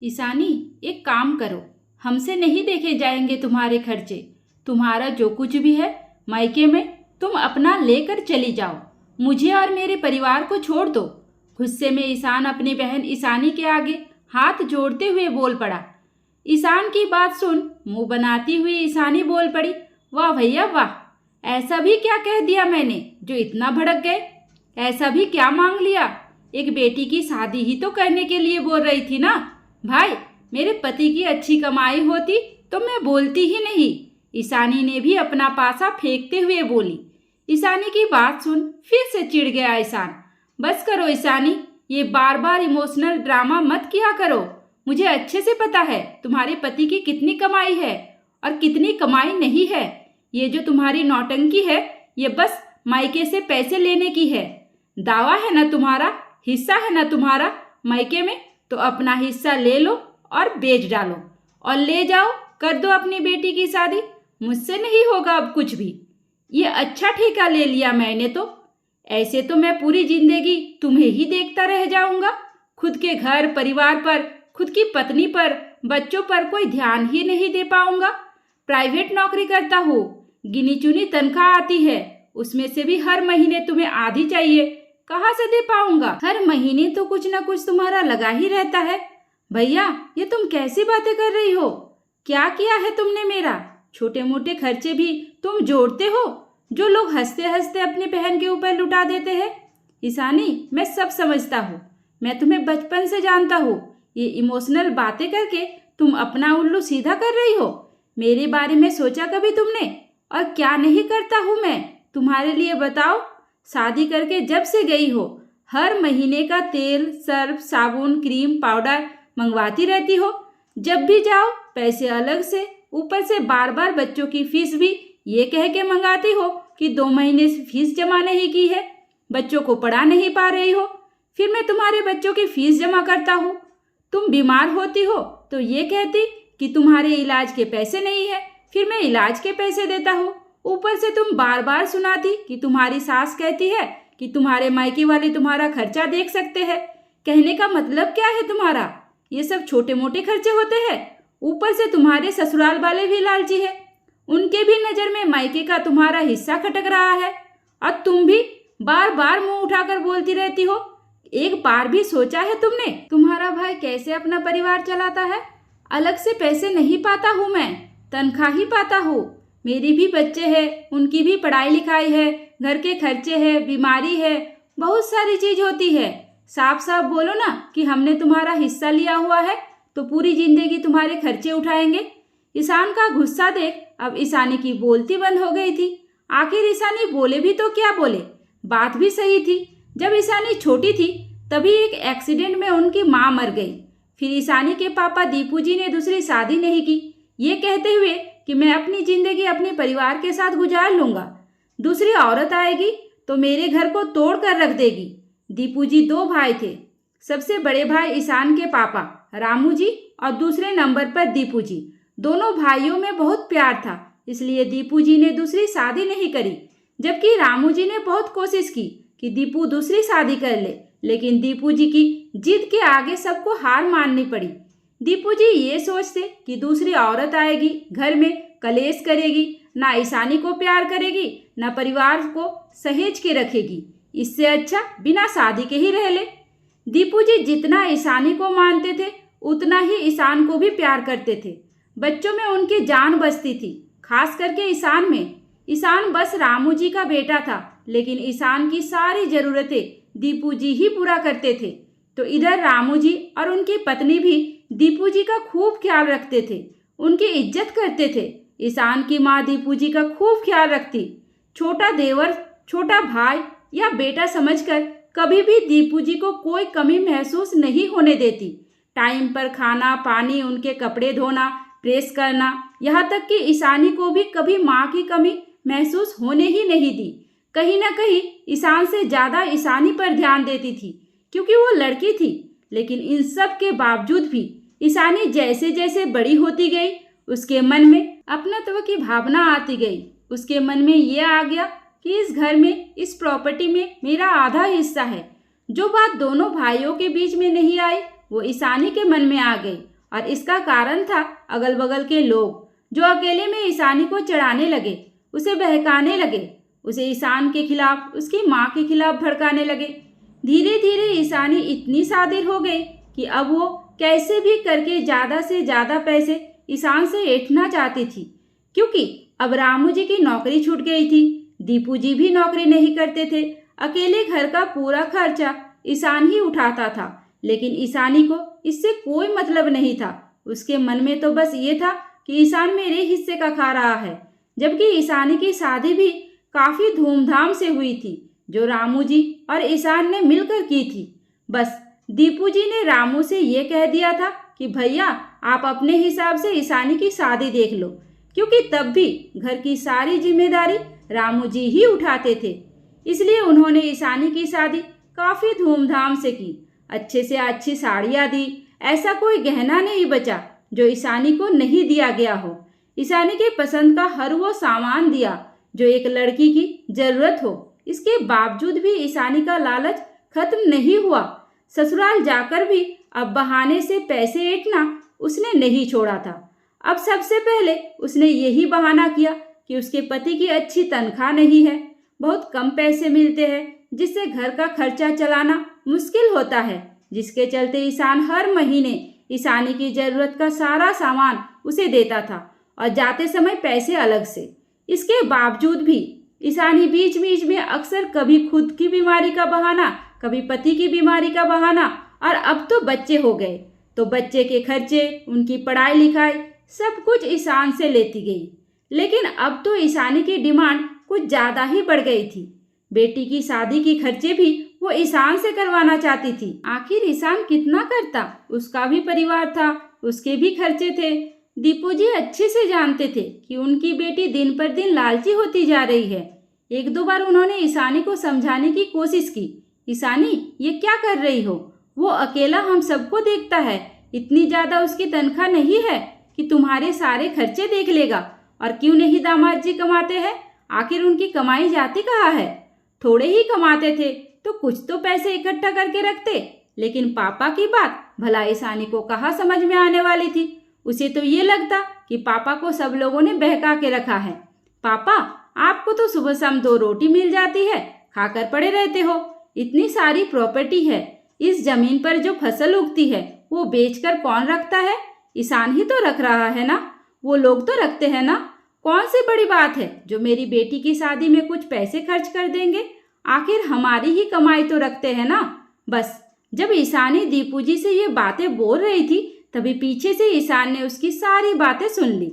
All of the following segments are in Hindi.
ईशानी, एक काम करो। हमसे नहीं देखे जाएंगे तुम्हारे खर्चे। तुम्हारा जो कुछ भी है मायके में तुम अपना लेकर चली जाओ। मुझे और मेरे परिवार को छोड़ दो। गुस्से में ईशान अपनी बहन ईशानी के आगे हाथ जोड़ते हुए बोल पड़ा। ईशान की बात सुन मुंह बनाती हुई ईशानी बोल पड़ी, वाह भैया वाह, ऐसा भी क्या कह दिया मैंने जो इतना भड़क गए? ऐसा भी क्या मांग लिया? एक बेटी की शादी ही तो करने के लिए बोल रही थी ना भाई। मेरे पति की अच्छी कमाई होती तो मैं बोलती ही नहीं। ईशानी ने भी अपना पासा फेंकते हुए बोली। ईशानी की बात सुन फिर से चिढ़ गया ईशान। बस करो ईशानी, ये बार बार इमोशनल ड्रामा मत किया करो। मुझे अच्छे से पता है तुम्हारे पति की कितनी कमाई है और कितनी कमाई नहीं है। ये जो तुम्हारी नौटंकी है ये बस मायके से पैसे लेने की है। दावा है ना तुम्हारा, हिस्सा है ना तुम्हारा मायके में, तो अपना हिस्सा ले लो और बेच डालो और ले जाओ, कर दो अपनी बेटी की शादी। मुझसे नहीं होगा अब कुछ भी। ये अच्छा ठेका ले लिया मैंने तो। ऐसे तो मैं पूरी जिंदगी तुम्हें ही देखता रह जाऊंगा। खुद के घर परिवार पर, खुद की पत्नी पर, बच्चों पर कोई ध्यान ही नहीं दे पाऊंगा। प्राइवेट नौकरी करता हूँ, गिनी चुनी तनख्वाह आती है, उसमें से भी हर महीने तुम्हें आधी चाहिए, कहाँ से दे पाऊंगा? हर महीने तो कुछ ना कुछ तुम्हारा लगा ही रहता है। भैया, ये तुम कैसी बातें कर रही हो? क्या किया है तुमने मेरा? छोटे मोटे खर्चे भी तुम जोड़ते हो जो लोग हंसते हंसते अपनी बहन के ऊपर लुटा देते हैं। ईशानी, मैं सब समझता हूँ, मैं तुम्हें बचपन से जानता हूँ। ये इमोशनल बातें करके तुम अपना उल्लू सीधा कर रही हो। मेरे बारे में सोचा कभी तुमने? और क्या नहीं करता हूँ मैं तुम्हारे लिए, बताओ? शादी करके जब से गई हो हर महीने का तेल, सर्फ, साबुन, क्रीम, पाउडर मंगवाती रहती हो। जब भी जाओ पैसे अलग से, ऊपर से बार बार बच्चों की फीस भी ये कह के मंगाती हो कि 2 महीने से फीस जमा नहीं की है, बच्चों को पढ़ा नहीं पा रही हो। फिर मैं तुम्हारे बच्चों की फीस जमा करता हूँ। तुम बीमार होती हो तो ये कहती कि तुम्हारे इलाज के पैसे नहीं है, फिर मैं इलाज के पैसे देता हूँ। ऊपर से तुम बार बार सुनाती कि तुम्हारी सास कहती है कि तुम्हारे मायके वाले तुम्हारा खर्चा देख सकते हैं। कहने का मतलब क्या है तुम्हारा? ये सब छोटे मोटे खर्चे होते हैं। ऊपर से तुम्हारे ससुराल वाले भी लालची है, उनके भी नज़र में मायके का तुम्हारा हिस्सा खटक रहा है और तुम भी बार बार मुंह उठाकर बोलती रहती हो। एक बार भी सोचा है तुमने तुम्हारा भाई कैसे अपना परिवार चलाता है? अलग से पैसे नहीं पाता हूँ मैं, तनख्वाह ही पाता हूँ। मेरी भी बच्चे हैं, उनकी भी पढ़ाई लिखाई है, घर के खर्चे हैं, बीमारी है, बहुत सारी चीज होती है। साफ साफ बोलो ना कि हमने तुम्हारा हिस्सा लिया हुआ है तो पूरी जिंदगी तुम्हारे खर्चे उठाएंगे। ईशान का गुस्सा देख अब ईशानी की बोलती बंद हो गई थी। आखिर ईशानी बोले भी तो क्या बोले, बात भी सही थी। जब ईशानी छोटी थी तभी एक एक्सीडेंट में उनकी माँ मर गई। फिर ईशानी के पापा दीपू जी ने दूसरी शादी नहीं की, ये कहते हुए कि मैं अपनी जिंदगी अपने परिवार के साथ गुजार लूंगा। दूसरी औरत आएगी तो मेरे घर को तोड़ कर रख देगी। दीपू जी 2 भाई थे। सबसे बड़े भाई ईशान के पापा रामू जी और दूसरे नंबर पर दीपू जी। दोनों भाइयों में बहुत प्यार था, इसलिए दीपू जी ने दूसरी शादी नहीं करी। जबकि रामू जी ने बहुत कोशिश की कि दीपू दूसरी शादी कर ले, लेकिन दीपू जी की जिद के आगे सबको हार माननी पड़ी। दीपू जी ये सोचते कि दूसरी औरत आएगी, घर में कलेश करेगी, ना ईशानी को प्यार करेगी, ना परिवार को सहेज के रखेगी। इससे अच्छा बिना शादी के ही रह ले। दीपू जी जितना ईशानी को मानते थे उतना ही ईशान को भी प्यार करते थे। बच्चों में उनकी जान बसती थी, खास करके ईशान में। ईशान बस रामू जी का बेटा था, लेकिन ईशान की सारी ज़रूरतें दीपू जी ही पूरा करते थे। तो इधर रामू जी और उनकी पत्नी भी दीपू जी का खूब ख्याल रखते थे, उनकी इज्जत करते थे। ईशान की माँ दीपू जी का खूब ख्याल रखती। छोटा देवर, छोटा भाई या बेटा समझकर कभी भी दीपू जी को कोई कमी महसूस नहीं होने देती। टाइम पर खाना पानी, उनके कपड़े धोना, प्रेस करना, यहाँ तक कि ईशानी को भी कभी माँ की कमी महसूस होने ही नहीं दी। कहीं ना कहीं ईशान से ज़्यादा ईशानी पर ध्यान देती थी क्योंकि वो लड़की थी। लेकिन इन सब के बावजूद भी ईशानी जैसे जैसे बड़ी होती गई उसके मन में अपनत्व की भावना आती गई। उसके मन में ये आ गया कि इस घर में, इस प्रॉपर्टी में मेरा आधा हिस्सा है। जो बात दोनों भाइयों के बीच में नहीं आई वो ईशानी के मन में आ गई और इसका कारण था अगल बगल के लोग, जो अकेले में ईशानी को चढ़ाने लगे, उसे बहकाने लगे, उसे ईशान के खिलाफ, उसकी माँ के खिलाफ भड़काने लगे। धीरे धीरे ईशानी इतनी सादिर हो गई कि अब वो कैसे भी करके ज़्यादा से ज़्यादा पैसे ईशान से ऐंठना चाहती थी, क्योंकि अब रामू जी की नौकरी छूट गई थी, दीपू जी भी नौकरी नहीं करते थे। अकेले घर का पूरा खर्चा ईशान ही उठाता था, लेकिन ईशानी को इससे कोई मतलब नहीं था। उसके मन में तो बस ये था कि ईशान मेरे हिस्से का खा रहा है, जबकि ईशानी की शादी भी काफ़ी धूमधाम से हुई थी, जो रामू जी और ईशान ने मिलकर की थी। बस दीपू जी ने रामू से ये कह दिया था कि भैया आप अपने हिसाब से ईशानी की शादी देख लो, क्योंकि तब भी घर की सारी जिम्मेदारी रामू जी ही उठाते थे। इसलिए उन्होंने ईशानी की शादी काफ़ी धूमधाम से की, अच्छे से अच्छी साड़ियाँ दी, ऐसा कोई गहना नहीं बचा जो ईशानी को नहीं दिया गया हो। ईशानी के पसंद का हर वो सामान दिया जो एक लड़की की ज़रूरत हो। इसके बावजूद भी ईशानी का लालच खत्म नहीं हुआ। ससुराल जाकर भी अब बहाने से पैसे ऐंठना उसने नहीं छोड़ा था। अब सबसे पहले उसने यही बहाना किया कि उसके पति की अच्छी तनख्वाह नहीं है, बहुत कम पैसे मिलते हैं, जिससे घर का खर्चा चलाना मुश्किल होता है, जिसके चलते ईशान हर महीने ईशानी की ज़रूरत का सारा सामान उसे देता था और जाते समय पैसे अलग से। इसके बावजूद भी ईशानी बीच बीच में अक्सर कभी खुद की बीमारी का बहाना, कभी पति की बीमारी का बहाना, और अब तो बच्चे हो गए तो बच्चे के खर्चे, उनकी पढ़ाई लिखाई सब कुछ ईशान से लेती गई। लेकिन अब तो ईशानी की डिमांड कुछ ज़्यादा ही बढ़ गई थी। बेटी की शादी की खर्चे भी वो ईशान से करवाना चाहती थी। आखिर ईशान कितना करता, उसका भी परिवार था, उसके भी खर्चे थे। दीपू जी अच्छे से जानते थे कि उनकी बेटी दिन पर दिन लालची होती जा रही है। एक दो बार उन्होंने ईशानी को समझाने की कोशिश की, ईशानी ये क्या कर रही हो, वो अकेला हम सबको देखता है, इतनी ज़्यादा उसकी तनख्वाह नहीं है कि तुम्हारे सारे खर्चे देख लेगा। और क्यों नहीं दामाद जी कमाते हैं, आखिर उनकी कमाई जाती कहाँ है? थोड़े ही कमाते थे तो कुछ तो पैसे इकट्ठा करके रखते। लेकिन पापा की बात भला ईशानी को कहाँ समझ में आने वाली थी। उसे तो ये लगता कि पापा को सब लोगों ने बहका के रखा है। पापा आपको तो सुबह शाम 2 रोटी मिल जाती है, खाकर पड़े रहते हो, इतनी सारी प्रॉपर्टी है, इस जमीन पर जो फसल उगती है वो बेचकर कौन रखता है? ईशान ही तो रख रहा है ना, वो लोग तो रखते हैं ना। कौन सी बड़ी बात है जो मेरी बेटी की शादी में कुछ पैसे खर्च कर देंगे, आखिर हमारी ही कमाई तो रखते हैं ना। बस जब ईशानी दीपू जी से ये बातें बोल रही थी, तभी पीछे से ईशान ने उसकी सारी बातें सुन ली।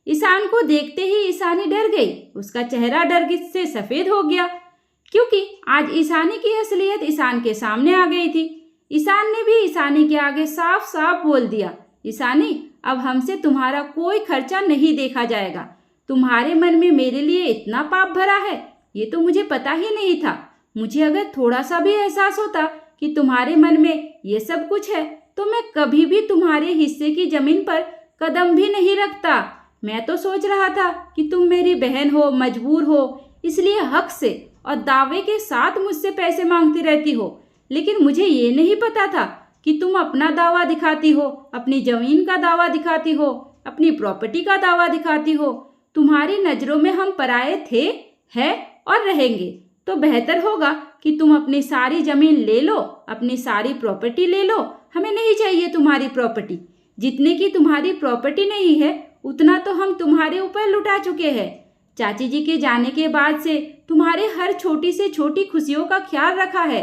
ईशान को देखते ही ईशानी डर गई, उसका चेहरा डर से सफ़ेद हो गया, क्योंकि आज ईशानी की असलियत ईशान के सामने आ गई थी। ईशान ने भी ईशानी के आगे साफ साफ बोल दिया, ईशानी अब हमसे तुम्हारा कोई खर्चा नहीं देखा जाएगा। तुम्हारे मन में मेरे लिए इतना पाप भरा है, ये तो मुझे पता ही नहीं था। मुझे अगर थोड़ा सा भी एहसास होता कि तुम्हारे मन में ये सब कुछ है, तो मैं कभी भी तुम्हारे हिस्से की ज़मीन पर कदम भी नहीं रखता। मैं तो सोच रहा था कि तुम मेरी बहन हो, मजबूर हो, इसलिए हक से और दावे के साथ मुझसे पैसे मांगती रहती हो। लेकिन मुझे ये नहीं पता था कि तुम अपना दावा दिखाती हो, अपनी ज़मीन का दावा दिखाती हो, अपनी प्रॉपर्टी का दावा दिखाती हो। तुम्हारी नज़रों में हम पराये थे, हैं और रहेंगे। तो बेहतर होगा कि तुम अपनी सारी ज़मीन ले लो, अपनी सारी प्रॉपर्टी ले लो। हमें नहीं चाहिए तुम्हारी प्रॉपर्टी। जितने की तुम्हारी प्रॉपर्टी नहीं है, उतना तो हम तुम्हारे ऊपर लुटा चुके हैं। चाची जी के जाने के बाद से तुम्हारे हर छोटी से छोटी खुशियों का ख्याल रखा है।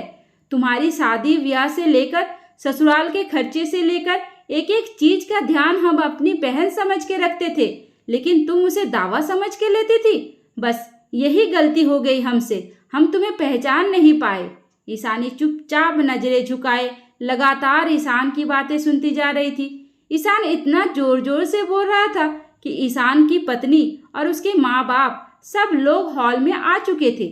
तुम्हारी शादी ब्याह से लेकर ससुराल के खर्चे से लेकर एक एक चीज का ध्यान हम अपनी बहन समझ के रखते थे, लेकिन तुम उसे दावा समझ के लेती थी। बस यही गलती हो गई हमसे, हम तुम्हें पहचान नहीं पाए। ईशानी चुपचाप नजरें झुकाए लगातार ईशान की बातें सुनती जा रही थी। ईशान इतना जोर जोर से बोल रहा था कि ईशान की पत्नी और उसके माँ बाप सब लोग हॉल में आ चुके थे।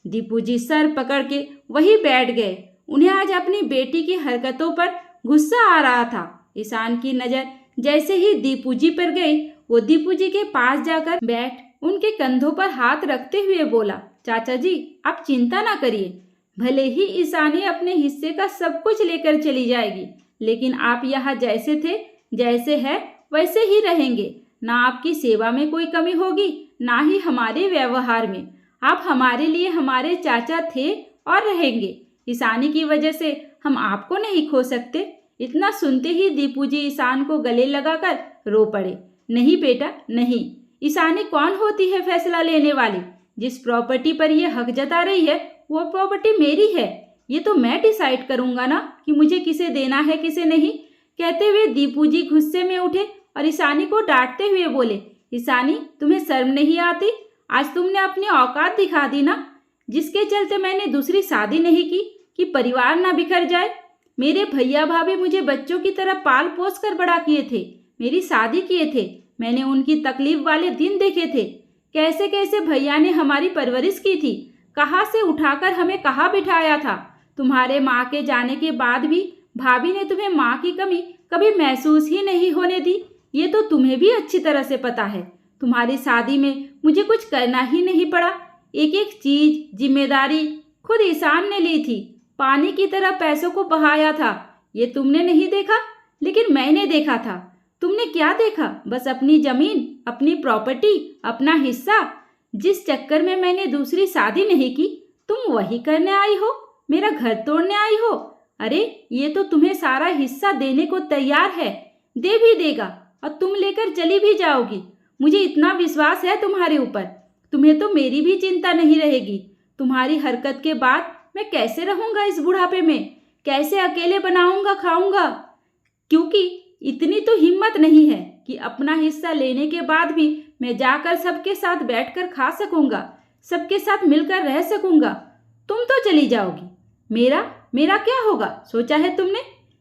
दीपू जी सर पकड़ के वहीं बैठ गए। उन्हें आज अपनी बेटी की हरकतों पर गुस्सा आ रहा था। ईशान की नज़र जैसे ही दीपू जी पर गई, वो दीपू जी के पास जाकर बैठ उनके कंधों पर हाथ रखते हुए बोला, चाचा जी आप चिंता ना करिए, भले ही ईशानी अपने हिस्से का सब कुछ लेकर चली जाएगी, लेकिन आप यहाँ जैसे थे जैसे है वैसे ही रहेंगे। ना आपकी सेवा में कोई कमी होगी, ना ही हमारे व्यवहार में। आप हमारे लिए हमारे चाचा थे और रहेंगे। ईशानी की वजह से हम आपको नहीं खो सकते। इतना सुनते ही दीपू जी ईशान को गले लगाकर रो पड़े। नहीं बेटा नहीं, ईशानी कौन होती है फैसला लेने वाली? जिस प्रॉपर्टी पर यह हक जता रही है वो प्रॉपर्टी मेरी है। ये तो मैं डिसाइड करूंगा ना कि मुझे किसे देना है किसे नहीं। कहते हुए दीपू जी गुस्से में उठे और ईशानी को डांटते हुए बोले, ईशानी तुम्हें शर्म नहीं आती? आज तुमने अपनी औकात दिखा दी ना, जिसके चलते मैंने दूसरी शादी नहीं की कि परिवार ना बिखर जाए। मेरे भैया भाभी मुझे बच्चों की तरह पाल पोस कर बड़ा किए थे, मेरी शादी किए थे। मैंने उनकी तकलीफ वाले दिन देखे थे। कैसे कैसे भैया ने हमारी परवरिश की थी, कहाँ से उठाकर हमें कहाँ बिठाया था। तुम्हारे माँ के जाने के बाद भी भाभी ने तुम्हें माँ की कमी कभी महसूस ही नहीं होने दी। ये तो तुम्हें भी अच्छी तरह से पता है। तुम्हारी शादी में मुझे कुछ करना ही नहीं पड़ा। एक एक चीज जिम्मेदारी खुद ईशान ने ली थी। पानी की तरह पैसों को बहाया था। ये तुमने नहीं देखा, लेकिन मैंने देखा था। तुमने क्या देखा? बस अपनी जमीन, अपनी प्रॉपर्टी, अपना हिस्सा। जिस चक्कर में मैंने दूसरी शादी नहीं की, तुम वही करने आई हो, मेरा घर तोड़ने आई हो। अरे ये तो तुम्हें सारा हिस्सा देने को तैयार है, दे भी देगा और तुम लेकर चली भी जाओगी। मुझे इतना विश्वास है तुम्हारे ऊपर, तुम्हें तो मेरी भी चिंता नहीं रहेगी। तुम्हारी हरकत के बाद मैं कैसे रहूंगा इस बुढ़ापे में? कैसे अकेले बनाऊंगा खाऊंगा? क्योंकि इतनी तो हिम्मत नहीं है कि अपना हिस्सा लेने के बाद भी मैं जाकर सबके साथ बैठकर खा सकूंगा, सबके साथ मिलकर रह सकूंगा। तुम तो चली जाओगी, मेरा मेरा क्या होगा सोचा है तुमने?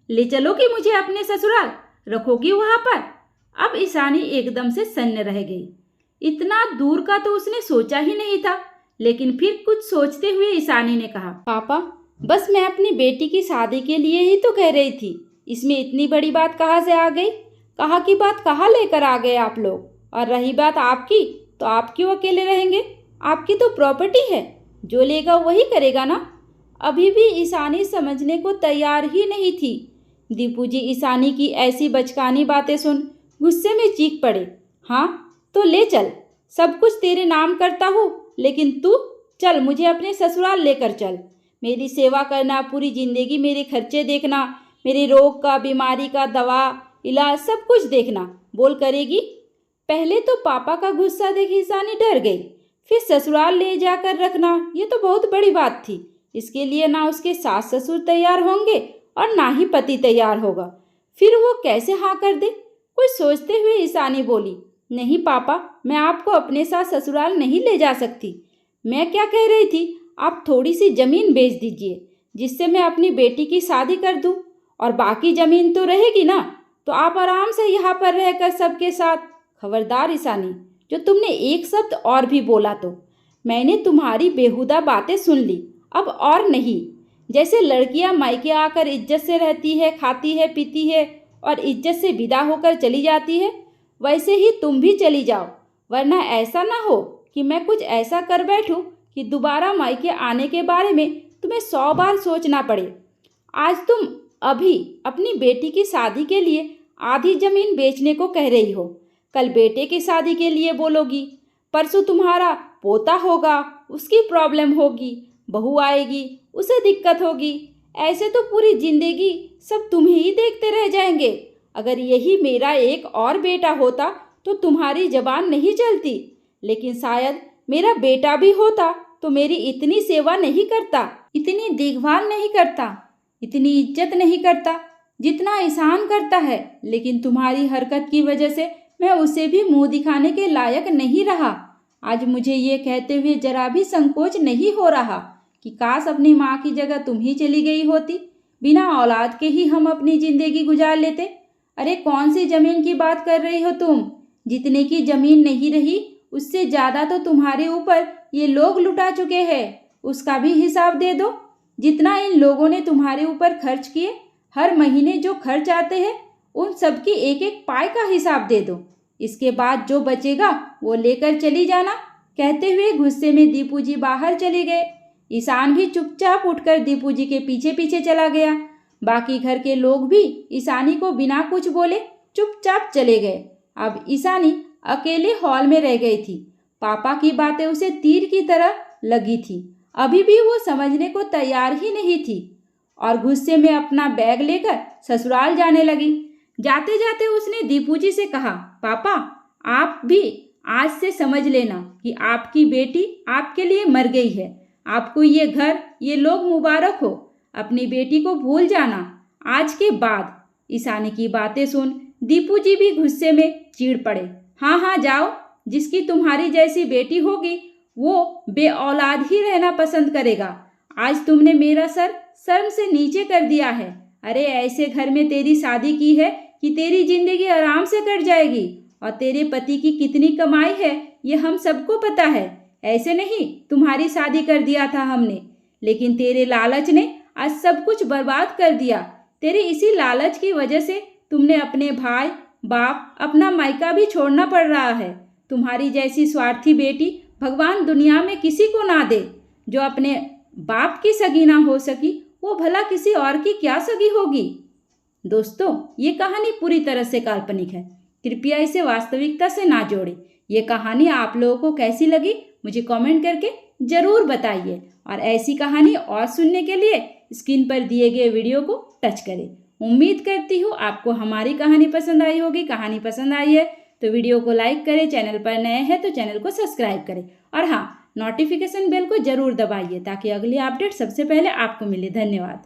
ले चलोगी मुझे अपने ससुराल, रखोगी वहां पर? अब ईशानी एकदम से सन्न रह गई। इतना दूर का तो उसने सोचा ही नहीं था। लेकिन फिर कुछ सोचते हुए ईशानी ने कहा, पापा बस मैं अपनी बेटी की शादी के लिए ही तो कह रही थी। इसमें इतनी बड़ी बात कहाँ से आ गई? कहाँ की बात कहाँ लेकर आ गए आप लोग? और रही बात आपकी, तो आप क्यों अकेले रहेंगे? आपकी तो प्रॉपर्टी है, जो लेगा वही करेगा ना। अभी भी ईशानी समझने को तैयार ही नहीं थी। दीपू जी ईशानी की ऐसी बचकानी बातें सुन गुस्से में चीख पड़े। हाँ तो ले चल, सब कुछ तेरे नाम करता हूँ, लेकिन तू चल, मुझे अपने ससुराल लेकर चल। मेरी सेवा करना, पूरी जिंदगी मेरे खर्चे देखना, मेरे रोग का, बीमारी का दवा इलाज सब कुछ देखना। बोल करेगी? पहले तो पापा का गुस्सा देख ईशानी डर गई, फिर ससुराल ले जाकर रखना, ये तो बहुत बड़ी बात थी। इसके लिए ना उसके सास ससुर तैयार होंगे और ना ही पति तैयार होगा। फिर वो कैसे हाँ कर दे? कुछ सोचते हुए ईशानी बोली, नहीं पापा, मैं आपको अपने साथ ससुराल नहीं ले जा सकती। मैं क्या कह रही थी, आप थोड़ी सी ज़मीन बेच दीजिए, जिससे मैं अपनी बेटी की शादी कर दूं, और बाकी ज़मीन तो रहेगी ना, तो आप आराम से यहाँ पर रहकर सबके साथ। खबरदार ईशानी, जो तुमने एक शब्द और भी बोला तो मैंने तुम्हारी बेहुदा बातें सुन ली, अब और नहीं। जैसे लड़कियां मायके आकर इज्जत से रहती है, खाती है, पीती है और इज्जत से विदा होकर चली जाती है, वैसे ही तुम भी चली जाओ। वरना ऐसा ना हो कि मैं कुछ ऐसा कर बैठूं कि दोबारा मायके आने के बारे में तुम्हें 100 बार सोचना पड़े। आज तुम अभी अपनी बेटी की शादी के लिए आधी ज़मीन बेचने को कह रही हो, कल बेटे की शादी के लिए बोलोगी, परसों तुम्हारा पोता होगा, उसकी प्रॉब्लम होगी, बहू आएगी, उसे दिक्कत होगी। ऐसे तो पूरी जिंदगी सब तुम्हें ही देखते रह जाएंगे। अगर यही मेरा एक और बेटा होता तो तुम्हारी जबान नहीं चलती, लेकिन शायद मेरा बेटा भी होता तो मेरी इतनी सेवा नहीं करता, इतनी देखभाल नहीं करता, इतनी इज्जत नहीं करता जितना ईशान करता है। लेकिन तुम्हारी हरकत की वजह से मैं उसे भी मुंह दिखाने के लायक नहीं रहा। आज मुझे ये कहते हुए जरा भी संकोच नहीं हो रहा कि काश अपनी माँ की जगह तुम ही चली गई होती, बिना औलाद के ही हम अपनी ज़िंदगी गुजार लेते। अरे कौन सी ज़मीन की बात कर रही हो तुम? जितने की ज़मीन नहीं रही उससे ज़्यादा तो तुम्हारे ऊपर ये लोग लुटा चुके हैं, उसका भी हिसाब दे दो। जितना इन लोगों ने तुम्हारे ऊपर खर्च किए, हर महीने जो खर्च आते हैं, उन सब की एक एक पाई का हिसाब दे दो। इसके बाद जो बचेगा वो लेकर चली जाना। कहते हुए गुस्से में दीपू जी बाहर चले गए। ईशान भी चुपचाप उठकर दीपू जी के पीछे पीछे चला गया। बाकी घर के लोग भी ईशानी को बिना कुछ बोले चुपचाप चले गए। अब ईशानी अकेले हॉल में रह गई थी। पापा की बातें उसे तीर की तरह लगी थी। अभी भी वो समझने को तैयार ही नहीं थी और गुस्से में अपना बैग लेकर ससुराल जाने लगी। जाते जाते उसने दीपू जी से कहा, पापा आप भी आज से समझ लेना कि आपकी बेटी आपके लिए मर गई है। आपको ये घर, ये लोग मुबारक हो। अपनी बेटी को भूल जाना आज के बाद। ईशानी की बातें सुन दीपू जी भी गुस्से में चीड़ पड़े। हाँ हाँ जाओ, जिसकी तुम्हारी जैसी बेटी होगी वो बेऔलाद ही रहना पसंद करेगा। आज तुमने मेरा सर शर्म से नीचे कर दिया है। अरे ऐसे घर में तेरी शादी की है कि तेरी जिंदगी आराम से कट जाएगी और तेरे पति की कितनी कमाई है ये हम सबको पता है। ऐसे नहीं तुम्हारी शादी कर दिया था हमने, लेकिन तेरे लालच ने आज सब कुछ बर्बाद कर दिया। तेरे इसी लालच की वजह से तुमने अपने भाई, बाप, अपना मायका भी छोड़ना पड़ रहा है। तुम्हारी जैसी स्वार्थी बेटी भगवान दुनिया में किसी को ना दे। जो अपने बाप की सगी ना हो सकी वो भला किसी और की क्या सगी होगी। दोस्तों, ये कहानी पूरी तरह से काल्पनिक है। कृपया इसे वास्तविकता से ना जोड़ें। ये कहानी आप लोगों को कैसी लगी मुझे कमेंट करके ज़रूर बताइए और ऐसी कहानी और सुनने के लिए स्क्रीन पर दिए गए वीडियो को टच करें। उम्मीद करती हूँ आपको हमारी कहानी पसंद आई होगी। कहानी पसंद आई है तो वीडियो को लाइक करें, चैनल पर नए हैं तो चैनल को सब्सक्राइब करें और हाँ, नोटिफिकेशन बेल को ज़रूर दबाइए ताकि अगली अपडेट सबसे पहले आपको मिले। धन्यवाद।